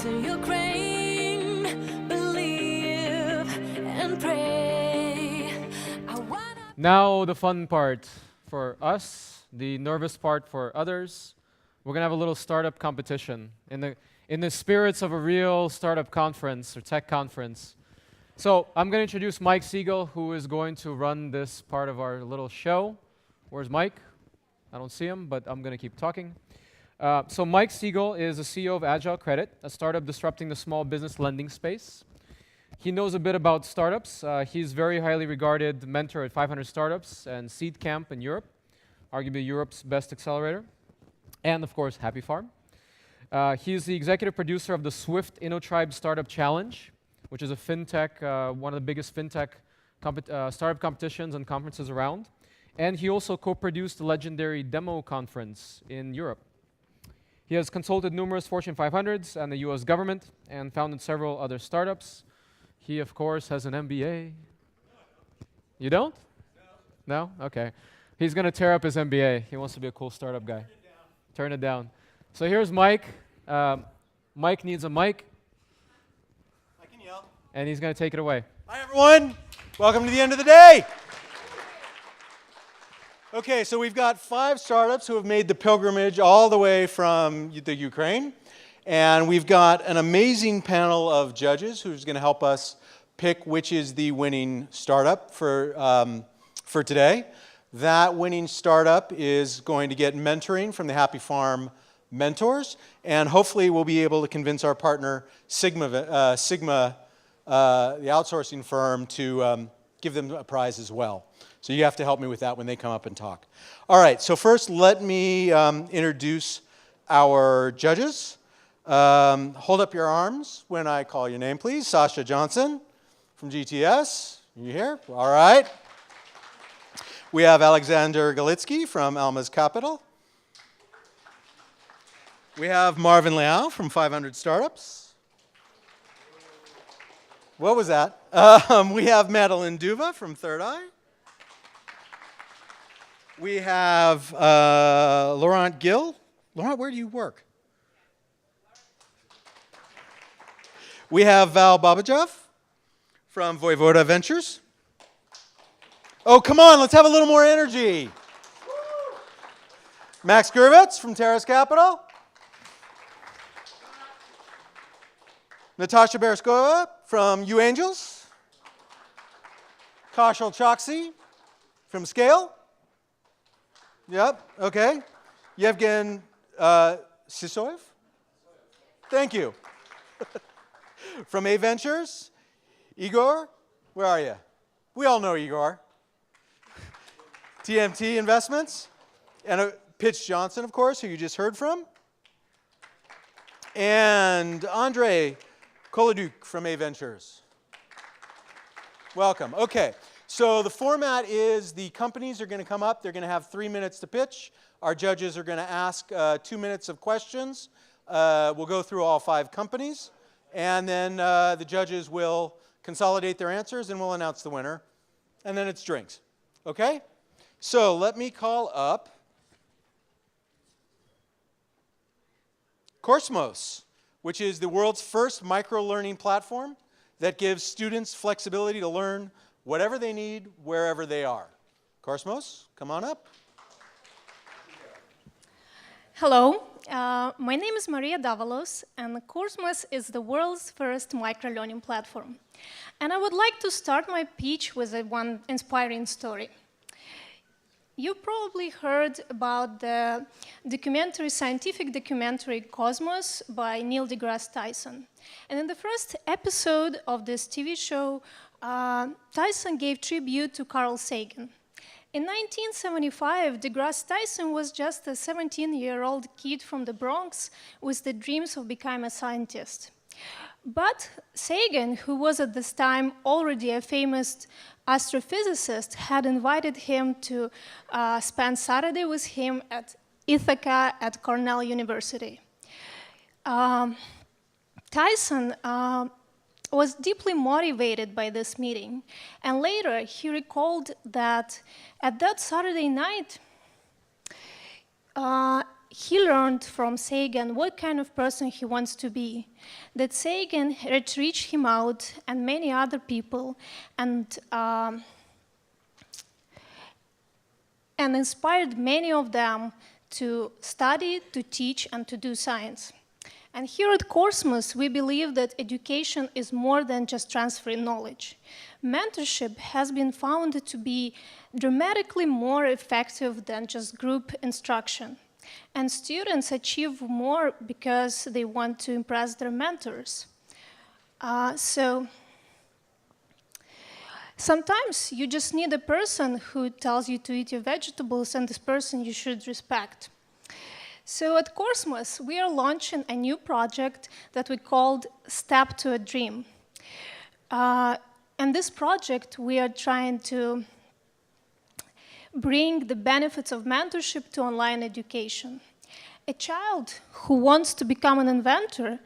to Ukraine. Believe and pray. Now the fun part for us, the nervous part for others. We're gonna have a little startup competition in the spirits of a real startup conference or tech conference. So I'm gonna introduce Mike Sigal, who is going to run this part of our little show. Where's Mike? I don't see him, but I'm gonna keep talking. So Mike Sigal is the CEO of Agile Credit, a startup disrupting the small business lending space. He knows a bit about startups. He's very highly regarded mentor at 500 Startups and Seed Camp in Europe, arguably Europe's best accelerator. And of course, Happy Farm. He's the executive producer of the Swift InnoTribe Startup Challenge, which is a fintech, one of the biggest fintech startup competitions and conferences around. And he also co-produced the legendary Demo Conference in Europe. He has consulted numerous Fortune 500s and the US government and founded several other startups. He, of course, has an MBA. You don't? No? Okay. He's going to tear up his MBA. He wants to be a cool startup guy. Turn it down. So here's Mike. Mike needs a mic. I can yell. And he's going to take it away. Hi, everyone. Welcome to the end of the day. Okay, so we've got 5 startups who have made the pilgrimage all the way from the Ukraine. And we've got an amazing panel of judges who's going to help us pick which is the winning startup for today. That winning startup is going to get mentoring from the Happy Farm mentors, and hopefully we'll be able to convince our partner Sigma, the outsourcing firm, to give them a prize as well. So you have to help me with that when they come up and talk. All right, so first let me introduce our judges. Hold up your arms when I call your name, please. Sasha Johnson from GTS. You here? All right. We have Alexander Galitsky from Alma's Capital. We have Marvin Liao from 500 Startups. What was that? We have Madeline Duva from Third Eye. We have Laurent Gill. Laurent, where do you work? We have Val Babajov from Voivoda Ventures. Oh, come on, let's have a little more energy. Max Gervitz from Terrace Capital. Natasha Bereskova from U Angels. Kaushal Choksi from Scale. Yep, okay. Yevgen Sisoyev. Thank you. From A Ventures. Igor, where are you? We all know Igor. TMT Investments. And Pitch Johnson, of course, who you just heard from. And Andre Koloduc from A Ventures. Welcome. Okay, so the format is the companies are going to come up. They're going to have 3 minutes to pitch. Our judges are going to ask 2 minutes of questions. We'll go through all 5 companies. And then the judges will consolidate their answers, and we'll announce the winner. And then it's drinks. Okay? So let me call up Coursmos, which is the world's first micro-learning platform that gives students flexibility to learn whatever they need, wherever they are. Coursmos, come on up. Hello, my name is Maria Davalos, and Coursmos is the world's first micro-learning platform. And I would like to start my pitch with one inspiring story. You probably heard about the scientific documentary Coursmos by Neil deGrasse Tyson. And in the first episode of this TV show, Tyson gave tribute to Carl Sagan. In 1975, deGrasse Tyson was just a 17-year-old kid from the Bronx with the dreams of becoming a scientist. But Sagan, who was at this time already a famous astrophysicist, had invited him to spend Saturday with him at Ithaca at Cornell University. Tyson was deeply motivated by this meeting, and later he recalled that at that Saturday night, he learned from Sigal what kind of person he wants to be. That Sigal had reached him out and many other people and inspired many of them to study, to teach, and to do science. And here at Coursmos, we believe that education is more than just transferring knowledge. Mentorship has been found to be dramatically more effective than just group instruction. And students achieve more because they want to impress their mentors. So sometimes you just need a person who tells you to eat your vegetables, and this person you should respect. So at Coursmos, we are launching a new project that we called Step to a Dream. In this project, we are trying to bring the benefits of mentorship to online education. A child who wants to become an inventor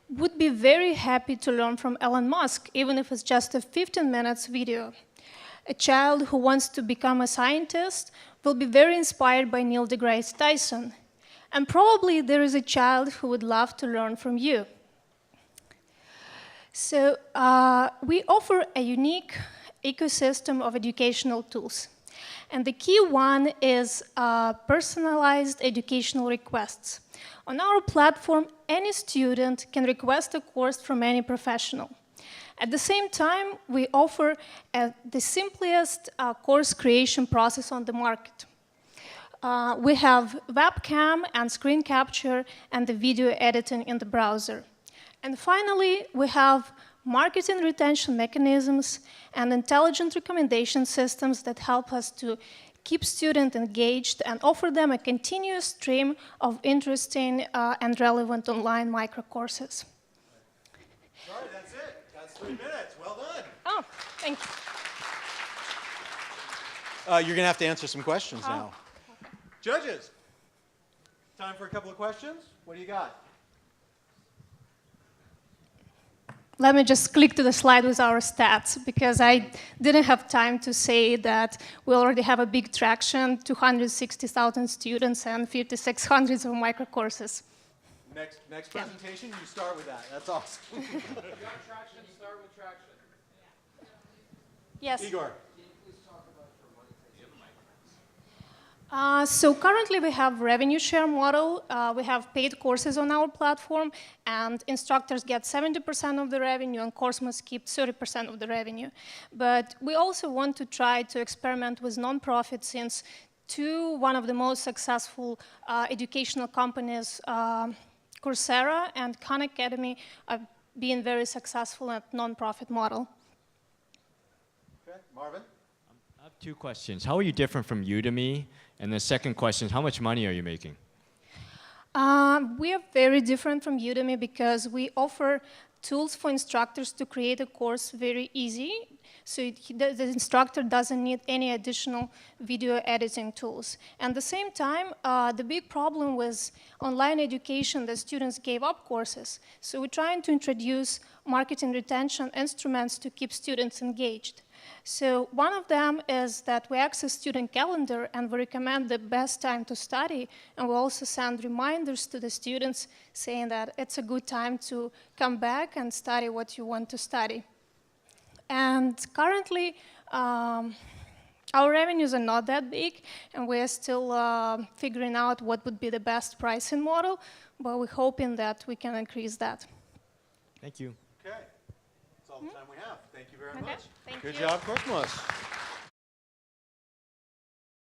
would be very happy to learn from Elon Musk, even if it's just a 15 minutes video. A child who wants to become a scientist will be very inspired by Neil deGrasse Tyson. And probably there is a child who would love to learn from you. So we offer a unique ecosystem of educational tools. And the key one is personalized educational requests. On our platform, any student can request a course from any professional. At the same time, we offer the simplest course creation process on the market. We have webcam and screen capture and the video editing in the browser. And finally, we have marketing retention mechanisms and intelligent recommendation systems that help us to keep students engaged and offer them a continuous stream of interesting and relevant online microcourses. Sorry, that's it. That's 3 minutes. Well done. Oh, thank you. You're going to have to answer some questions now. Judges, time for a couple of questions. What do you got? Let me just click to the slide with our stats, because I didn't have time to say that we already have a big traction, 260,000 students and 5,600 of microcourses. Next presentation, you start with that. That's awesome. If you got traction, start with traction. Yes. Igor. So currently we have revenue share model. We have paid courses on our platform, and instructors get 70% of the revenue, and Coursmos keep 30% of the revenue. But we also want to try to experiment with nonprofits, since one of the most successful educational companies, Coursera and Khan Academy, are being very successful at nonprofit model. Okay, Marvin. I have 2 questions. How are you different from Udemy? And the second question is, how much money are you making? We are very different from Udemy because we offer tools for instructors to create a course very easy. So the instructor doesn't need any additional video editing tools. And at the same time, the big problem with online education, the students gave up courses. So we're trying to introduce marketing retention instruments to keep students engaged. So one of them is that we access student calendar, and we recommend the best time to study, and we also send reminders to the students saying that it's a good time to come back and study what you want to study. And currently, our revenues are not that big, and we're still figuring out what would be the best pricing model, but we're hoping that we can increase that. Thank you. Okay. That's all the time we have. Thank you very Okay, much. thank Good you. job, Coursmos.